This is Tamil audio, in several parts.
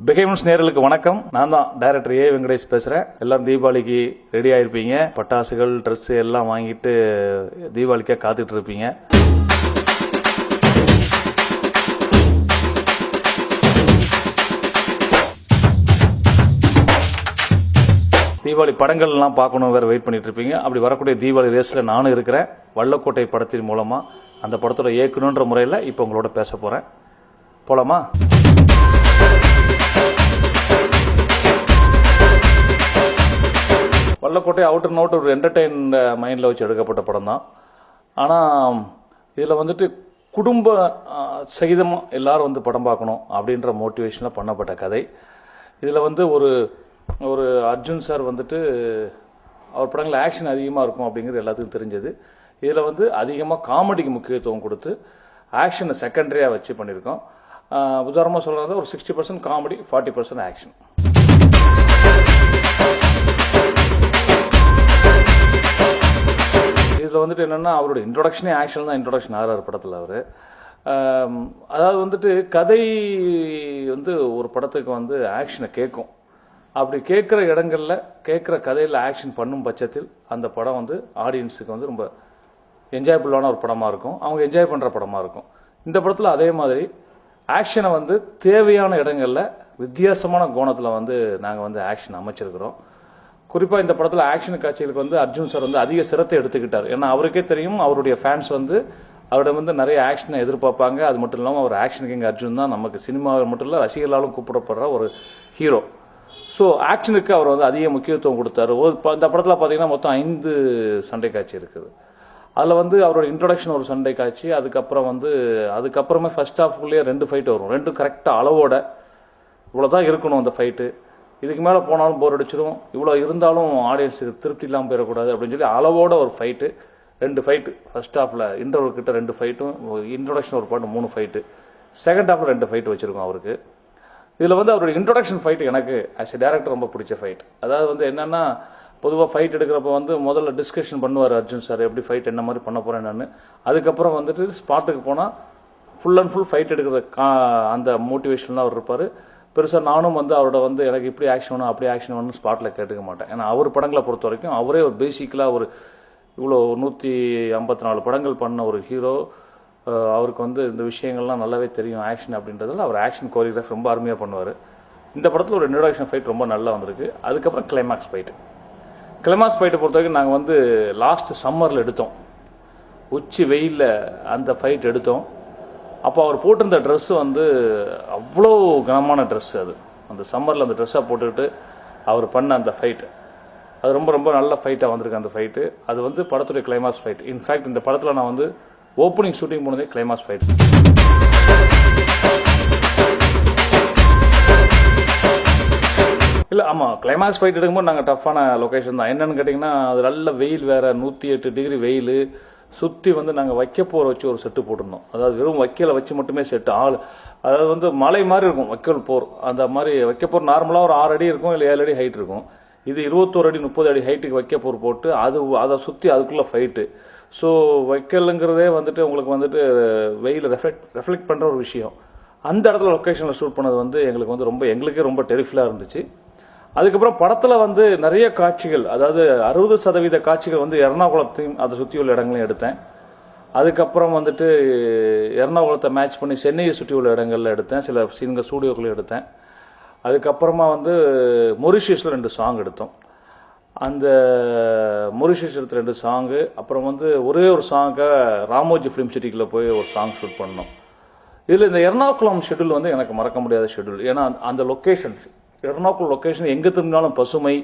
பிஹேவியர்ஸ் நேயர்களுக்கு வணக்கம். நான் தான் டைரக்டர் ஏ வெங்கடேஷ் பேசுறேன். எல்லாரும் தீபாவளிக்கு ரெடி ஆயிருப்பீங்க. பட்டாசுகள், ட்ரெஸ் எல்லாம் வாங்கிட்டு தீபாவளிக்கா காத்துட்டு இருப்பீங்க. தீபாவளி படங்கள் எல்லாம் பார்க்கணும் வேற வெயிட் பண்ணிட்டு இருப்பீங்க. அப்படி வரக்கூடிய தீபாவளி ரேஸ்ல நானும் இருக்கிறேன். வல்லக்கோட்டை படத்தின் மூலமா அந்த படத்தோட இயக்குனன்ற முறையில் இப்போ உங்களோட பேச போறேன். போலாமா? வல்லக்கோட்டை அவுட்டர் நோட் ஒரு என்டர்டெயின் மைண்டில் வச்சு எடுக்கப்பட்ட படம் தான். ஆனால் இதில் வந்துட்டு குடும்ப சகிதமாக எல்லாரும் வந்து படம் பார்க்கணும் அப்படின்ற மோட்டிவேஷனில் பண்ணப்பட்ட கதை. இதில் வந்து ஒரு அர்ஜுன் சார் வந்துட்டு அவர் படங்களில் ஆக்ஷன் அதிகமாக இருக்கும் அப்படிங்கிறது எல்லாத்துக்கும் தெரிஞ்சது. இதில் வந்து அதிகமாக காமெடிக்கு முக்கியத்துவம் கொடுத்து ஆக்ஷனை செகண்டரியாக வச்சு பண்ணியிருக்கோம். உதாரணமாக சொல்கிறது ஒரு 60% காமெடி, 40% ஆக்ஷன். இதில் வந்துட்டு என்னென்னா அவரோட இன்ட்ரொடக்ஷனே ஆக்ஷன் தான் இன்ட்ரொடக்ஷன் ஆகிறார் படத்தில் அவர். அதாவது வந்துட்டு கதை வந்து ஒரு படத்துக்கு வந்து ஆக்ஷனை கேட்கும். அப்படி கேட்குற இடங்களில் கேட்குற கதையில் ஆக்ஷன் பண்ணும் பட்சத்தில் அந்த படம் வந்து ஆடியன்ஸுக்கு வந்து ரொம்ப என்ஜாயபுளான ஒரு படமாக இருக்கும். அவங்க என்ஜாய் பண்ணுற படமாக இருக்கும். இந்த படத்தில் அதே மாதிரி ஆக்ஷனை வந்து தேவையான இடங்களில் வித்தியாசமான கோணத்தில் வந்து நாங்கள் வந்து ஆக்ஷன் அமைச்சிருக்கிறோம். குறிப்பாக இந்த படத்தில் ஆக்ஷன் காட்சிகளுக்கு வந்து அர்ஜுன் சார் வந்து அதிக சிரத்தை எடுத்துக்கிட்டார். ஏன்னா அவருக்கே தெரியும் அவருடைய ஃபேன்ஸ் வந்து அவரிடம் வந்து நிறைய ஆக்ஷனை எதிர்பார்ப்பாங்க. அது மட்டும் இல்லாமல் அவர் ஆக்ஷன் கிங் அர்ஜுன் தான் நமக்கு சினிமாவில் மட்டும் இல்லை ரசிகர்களாலும் கூப்பிடப்படுற ஒரு ஹீரோ. ஸோ ஆக்ஷனுக்கு அவர் வந்து அதிக முக்கியத்துவம் கொடுத்தாரு. இந்த படத்தில் பார்த்தீங்கன்னா மொத்தம் 5 சண்டை காட்சி இருக்குது. அதில் வந்து அவரோட இன்ட்ரொடக்ஷன் ஒரு சண்டை காட்சி, அதுக்கப்புறமே ஃபர்ஸ்ட் ஹாஃப்குள்ளேயே 2 ஃபைட் வரும். 2 கரெக்டாக அளவோட இவ்வளோதான் இருக்கணும் அந்த ஃபைட்டு. இதுக்கு மேலே போனாலும் போர் அடிச்சிடும், இவ்வளோ இருந்தாலும் ஆடியன்ஸுக்கு திருப்தி இல்லாமல் போயிடக்கூடாது அப்படின்னு சொல்லி அளவோட ஒரு ஃபைட்டு, 2 ஃபைட்டு. ஃபர்ஸ்ட் ஹாஃபில் இன்டர்வல் கிட்ட 2 ஃபைட்டும், இன்ட்ரொடக்ஷன் ஒரு பாட்டு 3 ஃபைட்டு, செகண்ட் ஹாஃபில் 2 ஃபைட்டு வச்சுருக்கோம் அவருக்கு. இதில் வந்து அவரோட இன்ட்ரொடக்ஷன் ஃபைட்டு எனக்கு ஆஸ் எ டேரக்டர் ரொம்ப பிடிச்ச ஃபைட். அதாவது வந்து என்னென்னா பொதுவாக ஃபைட் எடுக்கிறப்ப வந்து முதல்ல டிஸ்கஷன் பண்ணுவார் அர்ஜுன் சார், எப்படி ஃபைட் என்ன மாதிரி பண்ண போகிறேன் நான். அதுக்கப்புறம் வந்துட்டு ஸ்பாட்டுக்கு போனால் ஃபுல் அண்ட் ஃபுல் ஃபைட் எடுக்கிற அந்த மோட்டிவேஷன் தான் அவர் இருப்பார். பெருசாக நானும் வந்து அவரோட வந்து எனக்கு இப்படி ஆக்ஷன் வேணும் அப்படி ஆக்ஷன் வேணும்னு ஸ்பாட்டில் கேட்டுக்க மாட்டேன். ஏன்னா அவர் படங்களை பொறுத்த வரைக்கும் அவரே ஒரு பேசிக்கலாக ஒரு இவ்வளோ 154 படங்கள் பண்ண ஒரு ஹீரோ. அவருக்கு வந்து இந்த விஷயங்கள்லாம் நல்லாவே தெரியும் ஆக்ஷன் அப்படின்றதுல. அவர் ஆக்ஷன் கோரியோகிராஃபி ரொம்ப அருமையாக பண்ணுவார். இந்த படத்தில் ஒரு இன்ட்ரொடக்ஷன் ஃபைட் ரொம்ப நல்லா வந்திருக்கு. அதுக்கப்புறம் கிளைமாக்ஸ் ஃபைட்டை பொறுத்த வரைக்கும் நாங்கள் வந்து லாஸ்ட் சம்மரில் எடுத்தோம். உச்சி வெயிலில் அந்த ஃபைட் எடுத்தோம். அப்போ அவர் போட்டிருந்த ட்ரெஸ்ஸு வந்து அவ்வளோ கனமான ட்ரெஸ்ஸு. அது அந்த சம்மரில் அந்த ட்ரெஸ்ஸாக போட்டுக்கிட்டு அவர் பண்ண அந்த ஃபைட்டு அது ரொம்ப ரொம்ப நல்ல ஃபைட்டாக வந்திருக்கு அந்த ஃபைட்டு. அது வந்து படத்துடைய கிளைமாக்ஸ் ஃபைட். இன்ஃபேக்ட் இந்த படத்தில் நான் வந்து ஓப்பனிங் ஷூட்டிங் போனதே கிளைமாக்ஸ் ஃபைட். இல்லை, ஆமாம், கிளைமாக்ஸ் ஃபைட் எடுக்கும்போது நாங்கள் டஃப்பான லொக்கேஷன் தான். என்னென்னு கேட்டிங்கன்னா அது நல்ல வெயில் வேறு, 108 டிகிரி வெயில். சுற்றி வந்து நாங்கள் வைக்கப்போர் வச்சு ஒரு செட்டு போட்டிருந்தோம். அதாவது வெறும் வைக்கலை வச்சு மட்டுமே செட்டு அதாவது வந்து மலை மாதிரி இருக்கும் வைக்கல் போர். அந்த மாதிரி வைக்கப்போர் நார்மலாக ஒரு 6 அடி இருக்கும், இல்லை 7 அடி ஹைட் இருக்கும். இது 21 அடி 30 அடி ஹைட்டுக்கு வைக்கப்போர் போட்டு அதை சுற்றி அதுக்குள்ளே ஃபைட்டு. ஸோ வைக்கலுங்கிறதே வந்துட்டு உங்களுக்கு வந்துட்டு வெயில் ரெஃப்ளெக்ட் பண்ணுற ஒரு விஷயம். அந்த இடத்துல லொக்கேஷனில் ஷூட் பண்ணது வந்து எங்களுக்கே ரொம்ப டெரிஃபிலாக இருந்துச்சு. அதுக்கப்புறம் படத்தில் வந்து நிறைய காட்சிகள், அதாவது 60% காட்சிகள் வந்து எர்ணாகுளத்தையும் அதை சுற்றி உள்ள இடங்களையும் எடுத்தேன். அதுக்கப்புறம் வந்துட்டு எர்ணாகுளத்தை மேட்ச் பண்ணி சென்னையை சுற்றி உள்ள இடங்கள்ல எடுத்தேன். சில சீன்கள் ஸ்டூடியோக்குள்ளே எடுத்தேன். அதுக்கப்புறமா வந்து மொரிஷியஸில் 2 சாங் எடுத்தோம். அந்த மொரிஷியஸ் எடுத்த 2 சாங்கு, அப்புறம் வந்து ஒரே ஒரு சாங்காக ராமோஜி ஃபிலிம் சிட்டிக்குள்ளே போய் ஒரு சாங் ஷூட் பண்ணோம். இதில் இந்த எர்ணாகுளம் ஷெட்யூல் வந்து எனக்கு மறக்க முடியாத ஷெட்யூல். ஏன்னா அந்த லொக்கேஷன்ஸ், எர்ணாகுளம் லொக்கேஷன் எங்கே திரும்பினாலும் பசுமை,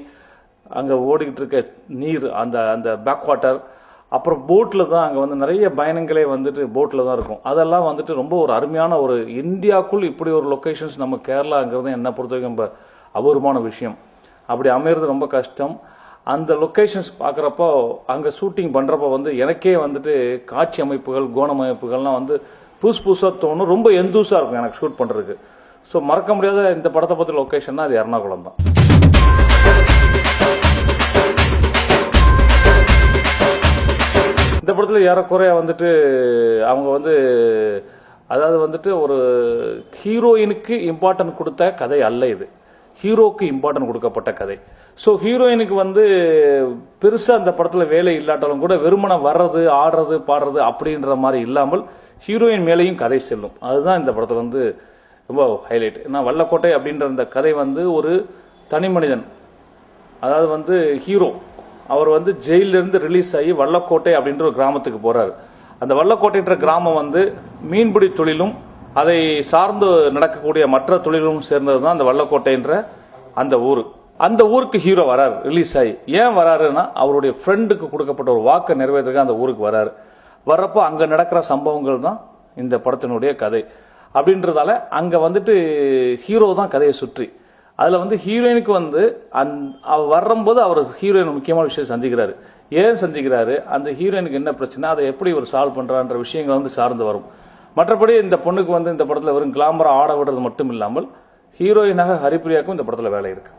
அங்கே ஓடிக்கிட்டு இருக்க நீர், அந்த பேக் வாட்டர், அப்புறம் போட்டில் தான் அங்கே வந்து நிறைய பயணங்களே வந்துட்டு போட்டில் தான் இருக்கும். அதெல்லாம் வந்துட்டு ரொம்ப ஒரு அருமையான ஒரு இந்தியாவுக்குள் இப்படி ஒரு லொக்கேஷன்ஸ் நம்ம கேரளாங்கிறது என்னை பொறுத்த வரைக்கும் ரொம்ப அபூர்வமான விஷயம். அப்படி அமையிறது ரொம்ப கஷ்டம். அந்த லொக்கேஷன்ஸ் பார்க்குறப்போ அங்கே ஷூட்டிங் பண்ணுறப்போ வந்து எனக்கே வந்துட்டு காட்சி அமைப்புகள், கோணமைப்புகள்லாம் வந்து புதுசாக தோணும். ரொம்ப எந்தூஸாக இருக்கும் எனக்கு ஷூட் பண்ணுறதுக்கு. ஸோ மறக்க முடியாத இந்த படத்தை பற்றி லொக்கேஷன்னா அது எர்ணாகுளம் தான். இந்த படத்தில் ஏறக்குறைய வந்துட்டு அவங்க வந்து அதாவது வந்துட்டு ஒரு ஹீரோயினுக்கு இம்பார்ட்டன்ட் கொடுத்த கதை அல்ல இது, ஹீரோக்கு இம்பார்ட்டன்ட் கொடுக்கப்பட்ட கதை. ஸோ ஹீரோயினுக்கு வந்து பெருசாக அந்த படத்தில் வேலை இல்லாட்டாலும் கூட வெறுமனை வர்றது ஆடுறது பாடுறது அப்படின்ற மாதிரி இல்லாமல் ஹீரோயின் மேலேயும் கதை செல்லும். அதுதான் இந்த படத்தில் வந்து ரொம்ப ஹைலைட். ஏன்னா வல்லக்கோட்டை அப்படின்ற அந்த கதை வந்து ஒரு தனி மனிதன், அதாவது வந்து ஹீரோ அவர் வந்து ஜெயிலிருந்து ரிலீஸ் ஆகி வல்லக்கோட்டை அப்படின்ற ஒரு கிராமத்துக்கு போறாரு. அந்த வல்லக்கோட்டைன்ற கிராமம் வந்து மீன்பிடி தொழிலும் அதை சார்ந்து நடக்கக்கூடிய மற்ற தொழிலும் சேர்ந்தது தான் அந்த வல்லக்கோட்டைன்ற அந்த ஊர். அந்த ஊருக்கு ஹீரோ வராரு ரிலீஸ் ஆகி. ஏன் வராருன்னா அவருடைய ஃப்ரெண்டுக்கு கொடுக்கப்பட்ட ஒரு வாக்கை நிறைவேற்றுக்க அந்த ஊருக்கு வராரு. வர்றப்போ அங்க நடக்கிற சம்பவங்கள் தான் இந்த படத்தினுடைய கதை. அப்படின்றதால அங்க வந்துட்டு ஹீரோ தான் கதையை சுற்றி. அதுல வந்து ஹீரோயினுக்கு வந்து வரும்போது அவர் ஹீரோயின் முக்கியமான விஷயம் சந்திக்கிறாரு. ஏன் சந்திக்கிறாரு, அந்த ஹீரோயினுக்கு என்ன பிரச்சனை, அதை எப்படி ஒரு சால்வ் பண்றான்ற விஷயங்கள் வந்து சார்ந்து வரும். மற்றபடி இந்த பொண்ணுக்கு வந்து இந்த படத்துல வெறும் கிளாமரா ஆட விடுறது மட்டும் இல்லாமல் ஹீரோயினாக ஹரிப்பிரியாவுக்கும் இந்த படத்துல வேலை இருக்கு.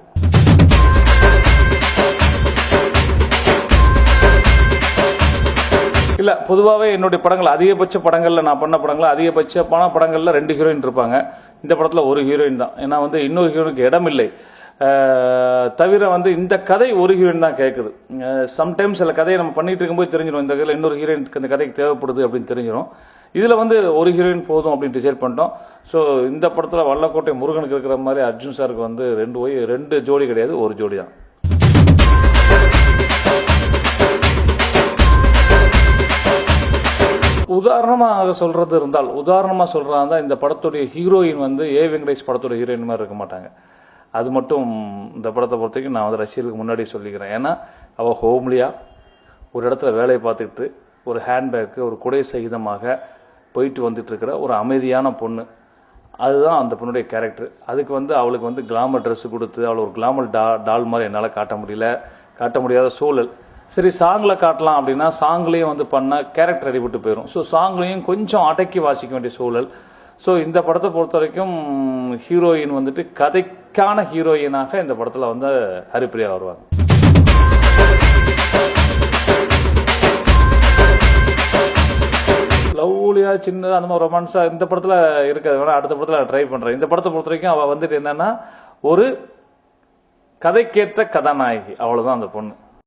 இல்ல பொதுவாகவே என்னுடைய படங்கள் அதிகபட்ச படங்கள்ல நான் பண்ண படங்கள் அதிகபட்சமான படங்கள்ல 2 ஹீரோயின் இருப்பாங்க. இந்த படத்துல ஒரு ஹீரோயின் தான். ஏன்னா வந்து இன்னொரு ஹீரோயினுக்கு இடம் இல்லை. தவிர வந்து இந்த கதை ஒரு ஹீரோயின் தான் கேட்குது. சம்டைம்ஸ் சில கதையை நம்ம பண்ணிட்டு இருக்கும்போது தெரிஞ்சிடும் இந்த கதையில் இன்னொரு ஹீரோயினுக்கு இந்த கதைக்கு தேவைப்படுது அப்படின்னு தெரிஞ்சிடும். இதுல வந்து ஒரு ஹீரோயின் போதும் அப்படின்னு டிசைட் பண்ணிட்டோம். ஸோ இந்த படத்துல வல்லக்கோட்டை முருகனுக்கு இருக்கிற மாதிரி அர்ஜுன் சாருக்கு வந்து 2 ஜோடி கிடையாது, ஒரு ஜோடி தான். உதாரணமாக சொல்றது இருந்தால் இந்த படத்துடைய ஹீரோயின் வந்து ஏ வெங்கடேஷ் படத்துடைய ஹீரோயின் மாதிரி இருக்க மாட்டாங்க. அது மட்டும் இந்த படத்தை பொறுத்த வரைக்கும் நான் வந்து ரசிகர்களுக்கு முன்னாடி சொல்லிக்கிறேன். ஏன்னா அவ ஹோம்லியா ஒரு இடத்துல வேலையை பார்த்துக்கிட்டு ஒரு ஹேண்ட்பேக்கு ஒரு குடை சகிதமாக போயிட்டு வந்துட்டு இருக்கிற ஒரு அமைதியான பொண்ணு. அதுதான் அந்த பொண்ணுடைய கேரக்டர். அதுக்கு வந்து அவளுக்கு வந்து கிளாமர் ட்ரெஸ் கொடுத்து அவளை ஒரு கிளாமர் டால் மாதிரி என்னால் காட்ட முடியாத சூழல். சரி சாங்ல காட்டலாம் அப்படின்னா சாங்லயும் வந்து பண்ண கேரக்டர் அடிபட்டு போயிடும். ஸோ சாங்லயும் கொஞ்சம் அடக்கி வாசிக்க வேண்டிய சூழல். ஸோ இந்த படத்தை பொறுத்த வரைக்கும் ஹீரோயின் வந்துட்டு கதைக்கான ஹீரோயினாக இந்த படத்துல வந்து ஹரிப்பிரியா வருவாங்க. லவ்லியா சின்னதா அந்த மாதிரி ரொமான்ஸா இந்த படத்துல இருக்காது. வேணா அடுத்த படத்துல ட்ரை பண்றேன். இந்த படத்தை பொறுத்த வரைக்கும் அவ வந்துட்டு என்னன்னா ஒரு கதைக்கேற்ற கதாநாயகி, அவ்வளவுதான் அந்த பொண்ணு.